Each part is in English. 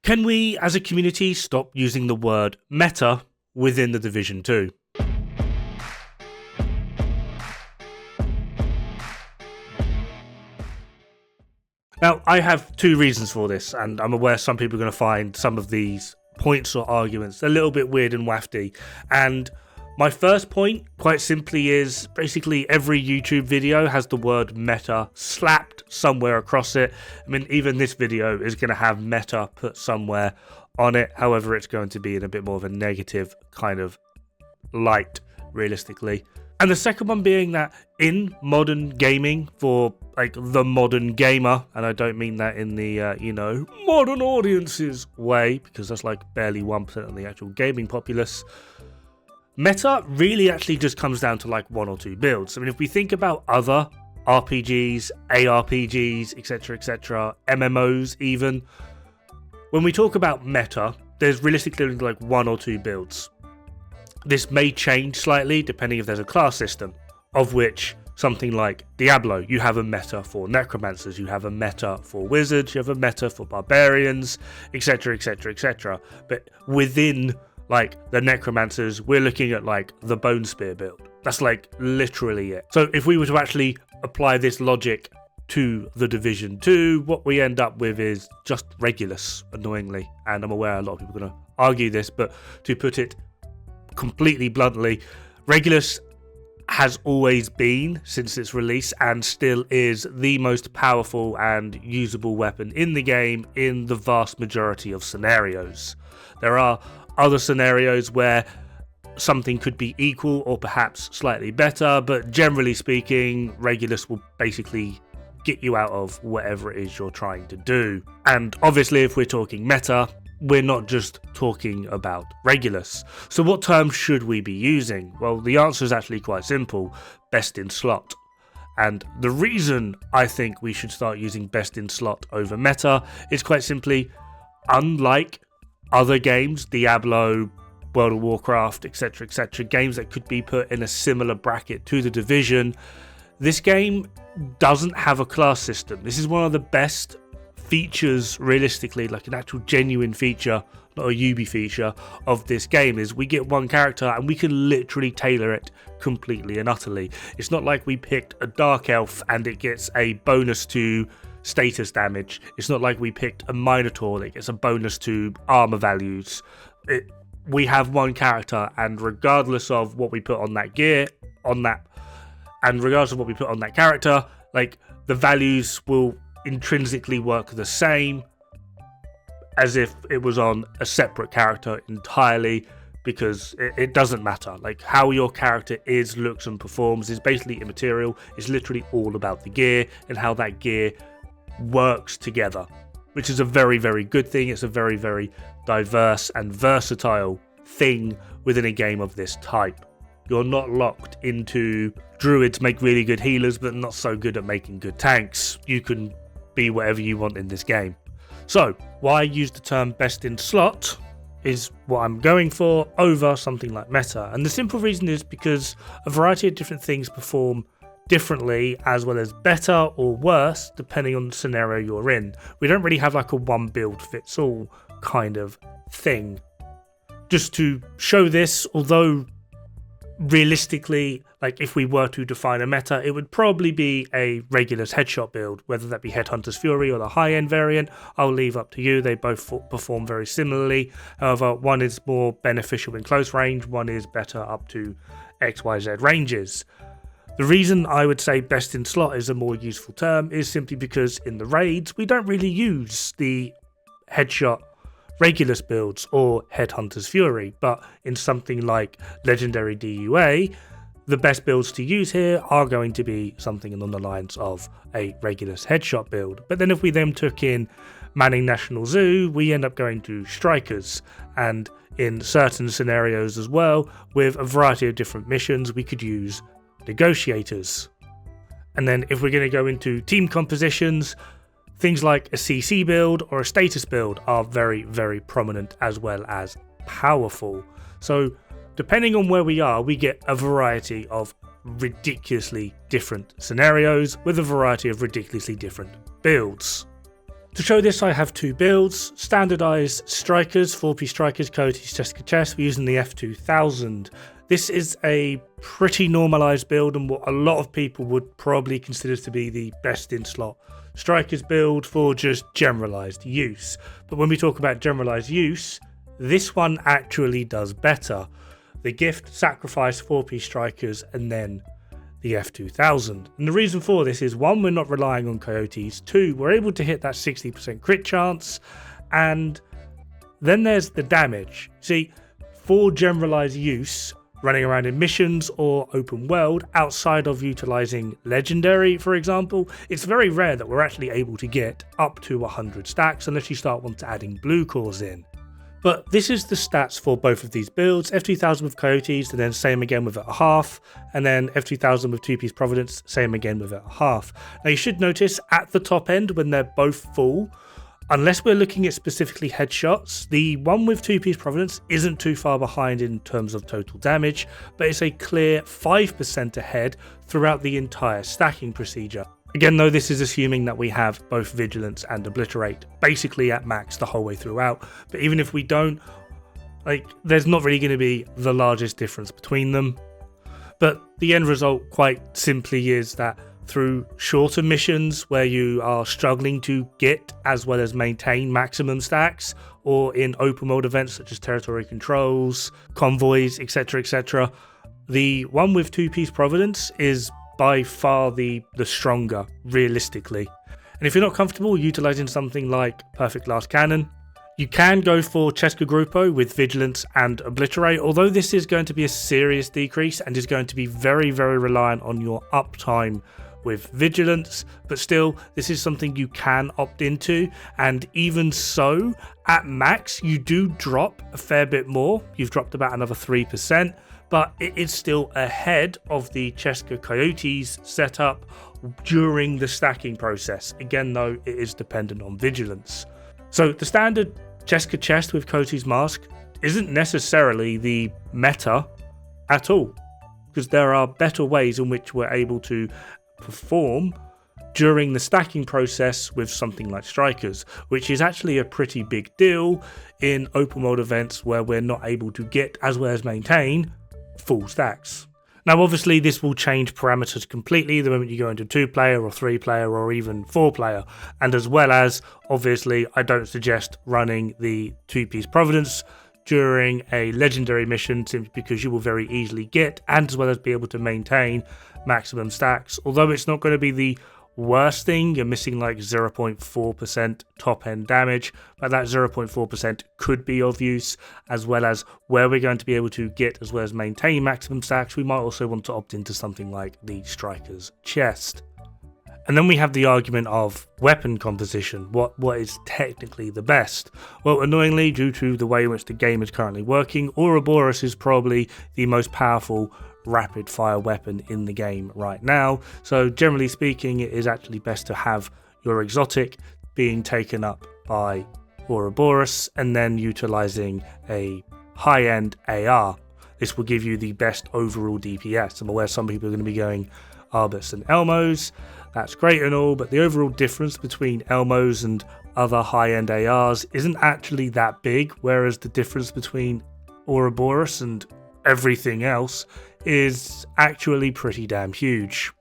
Can we, as a community, stop using the word meta within the Division 2? Now, I have two reasons for this, and I'm aware some people are going to find some of these points or arguments a little bit weird and wafty. And my first point, quite simply, is basically every YouTube video has the word meta slapped somewhere across it. I mean, even this video is going to have meta put somewhere on it. However, it's going to be in a bit more of a negative kind of light, realistically. And the second one being that in modern gaming, for like the modern gamer, and I don't mean that in the, modern audiences way, because that's like barely 1% of the actual gaming populace. Meta really actually just comes down to like one or two builds. I mean, if we think about other RPGs, ARPGs, etc., MMOs even, when we talk about meta, there's realistically only like one or two builds. This may change slightly depending if there's a class system, of which something like Diablo, you have a meta for necromancers, you have a meta for wizards, you have a meta for barbarians, etc. But within like the necromancers, we're looking at like the bone spear build. That's like literally it. So if we were to actually apply this logic to the Division 2, what we end up with is just Regulus, annoyingly. And I'm aware a lot of people are going to argue this, but to put it completely bluntly, Regulus has always been, since its release, and still is the most powerful and usable weapon in the game in the vast majority of scenarios. There are other scenarios where something could be equal or perhaps slightly better, but generally speaking, Regulus will basically get you out of whatever it is you're trying to do. And obviously, if we're talking meta, we're not just talking about Regulus. So what terms should we be using? Well, the answer is actually quite simple: best in slot. And the reason I think we should start using best in slot over meta is quite simply, unlike other games, Diablo, World of Warcraft, etc., games that could be put in a similar bracket to the Division, this game doesn't have a class system. This is one of the best features, realistically, like an actual genuine feature, not a Ubi feature of this game, is we get one character and we can literally tailor it completely and utterly. It's not like we picked a dark elf and it gets a bonus to status damage. It's not like we picked a Minotaur that gets a bonus to armor values. We have one character, and regardless of what we put on that gear, regardless of what we put on that character, like the values will intrinsically work the same as if it was on a separate character entirely, because it doesn't matter. Like how your character is, looks and performs is basically immaterial. It's literally all about the gear and how that gear works together, which is a very, very good thing. It's a very, very diverse and versatile thing within a game of this type. You're not locked into druids make really good healers but not so good at making good tanks. You can be whatever you want in this game. So why use the term best in slot is what I'm going for over something like meta. And the simple reason is because a variety of different things perform differently, as well as better or worse, depending on the scenario you're in. We don't really have like a one build fits all kind of thing. Just to show this, although realistically, like if we were to define a meta, it would probably be a Regulus headshot build, whether that be Headhunter's Fury or the high-end variant. I'll leave up to you. They both perform very similarly. However, one is more beneficial in close range, one is better up to XYZ ranges. The reason I would say best in slot is a more useful term is simply because in the raids, we don't really use the headshot Regulus builds or Headhunter's Fury, but in something like Legendary DUA, the best builds to use here are going to be something along the lines of a Regulus headshot build. But then if we then took in Manning National Zoo, we end up going to Strikers, and in certain scenarios as well, with a variety of different missions, we could use Negotiators. And then if we're going to go into team compositions, things like a CC build or a status build are very, very prominent as well as powerful. So depending on where we are, we get a variety of ridiculously different scenarios with a variety of ridiculously different builds. To show this, I have two builds, standardized strikers, 4-piece strikers, coyotes, Cheska chest. We're using the F2000. This is a pretty normalized build and what a lot of people would probably consider to be the best in slot strikers build for just generalized use. But when we talk about generalized use, this one actually does better. The gift, sacrifice, 4-piece strikers, and then the F2000. And the reason for this is, one, we're not relying on coyotes. Two, we're able to hit that 60% crit chance. And then there's the damage. See, for generalized use, running around in missions or open world, outside of utilizing legendary, for example, it's very rare that we're actually able to get up to 100 stacks unless you start wanting to adding blue cores in. But this is the stats for both of these builds, F2000 with coyotes, and then same again with it a half, and then F2000 with 2-piece providence, same again with it a half. Now you should notice at the top end when they're both full, unless we're looking at specifically headshots, the one with 2-piece providence isn't too far behind in terms of total damage, but it's a clear 5% ahead throughout the entire stacking procedure. Again though, this is assuming that we have both Vigilance and Obliterate basically at max the whole way throughout, but even if we don't, there's not really going to be the largest difference between them. But the end result quite simply is that through shorter missions where you are struggling to get as well as maintain maximum stacks, or in open world events such as territory controls, convoys, etc, the one with 2-piece providence is by far the stronger, realistically. And if you're not comfortable utilizing something like Perfect Last Cannon, you can go for Cheska Grupo with Vigilance and Obliterate, although this is going to be a serious decrease and is going to be very, very reliant on your uptime with Vigilance, but still, this is something you can opt into, and even so, at max, you do drop a fair bit more. You've dropped about another 3%, but it is still ahead of the Cheska Coyotes setup during the stacking process. Again though, it is dependent on Vigilance. So the standard Cheska chest with Coyotes Mask isn't necessarily the meta at all, because there are better ways in which we're able to perform during the stacking process with something like strikers, which is actually a pretty big deal in open world events where we're not able to get as well as maintain full stacks. Now obviously this will change parameters completely the moment you go into 2-player or 3-player or even 4-player, and as well as, obviously, I don't suggest running the 2-piece providence during a legendary mission simply because you will very easily get and as well as be able to maintain maximum stacks. Although it's not going to be the worst thing, you're missing like 0.4% top end damage, but that 0.4% could be of use, as well as where we're going to be able to get as well as maintain maximum stacks. We might also want to opt into something like the Striker's Chest. And then we have the argument of weapon composition. What is technically the best? Well, annoyingly, due to the way in which the game is currently working, Ouroboros is probably the most powerful rapid fire weapon in the game right now. So generally speaking, it is actually best to have your exotic being taken up by Ouroboros and then utilizing a high-end AR. This will give you the best overall DPS. I'm aware some people are going to be going Arbus and Elmos. That's great and all, but the overall difference between Elmos and other high-end ARs isn't actually that big, whereas the difference between Ouroboros and everything else is actually pretty damn huge.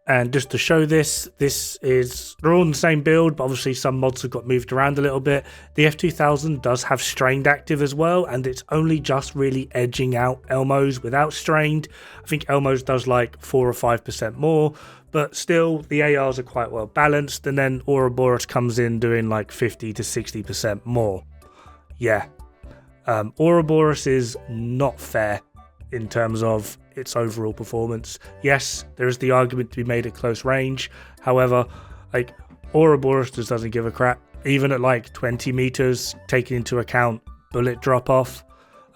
And just to show this is, they're all in the same build, but obviously some mods have got moved around a little bit. The F2000 does have Strained active as well, and it's only just really edging out Elmos without Strained. I think Elmos does like 4 or 5% more, but still the ARs are quite well balanced, and then Ouroboros comes in doing like 50 to 60% more. Yeah, Ouroboros is not fair in terms of its overall performance. Yes, there is the argument to be made at close range. However, like, Ouroboros just doesn't give a crap. Even at like 20 meters, taking into account bullet drop off,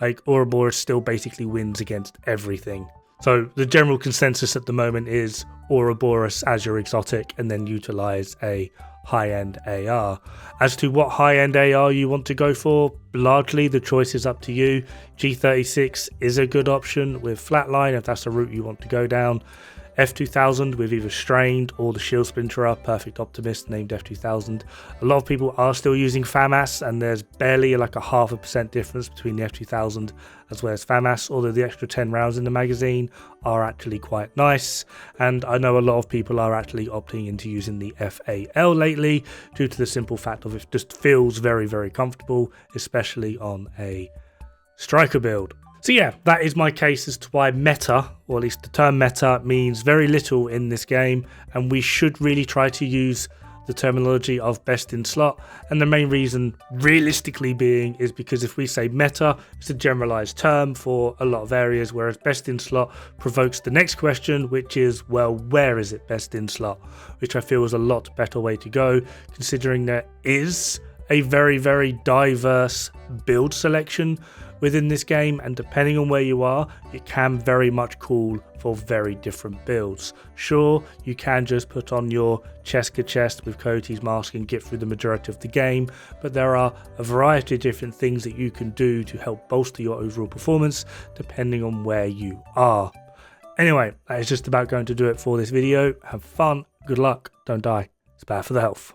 like, Ouroboros still basically wins against everything. So the general consensus at the moment is Ouroboros as your exotic and then utilize a high-end AR. As to what high-end AR you want to go for, largely the choice is up to you. G36 is a good option with Flatline if that's the route you want to go down. F2000 with either Strained or the Shield Splinterer, Perfect Optimist named F2000. A lot of people are still using FAMAS, and there's barely like a 0.5% difference between the F2000 as well as FAMAS, although the extra 10 rounds in the magazine are actually quite nice. And I know a lot of people are actually opting into using the FAL lately due to the simple fact of it just feels very, very comfortable, especially on a striker build. So yeah, that is my case as to why meta, or at least the term meta, means very little in this game, and we should really try to use the terminology of best in slot. And the main reason realistically being is because if we say meta, it's a generalized term for a lot of areas, whereas best in slot provokes the next question, which is, well, where is it best in slot? Which I feel is a lot better way to go, considering there is a very, very diverse build selection within this game, and depending on where you are, it can very much call for very different builds. Sure, you can just put on your Cheska chest with Cody's mask and get through the majority of the game, but there are a variety of different things that you can do to help bolster your overall performance depending on where you are. Anyway, that is just about going to do it for this video. Have fun, good luck, don't die. It's bad for the health.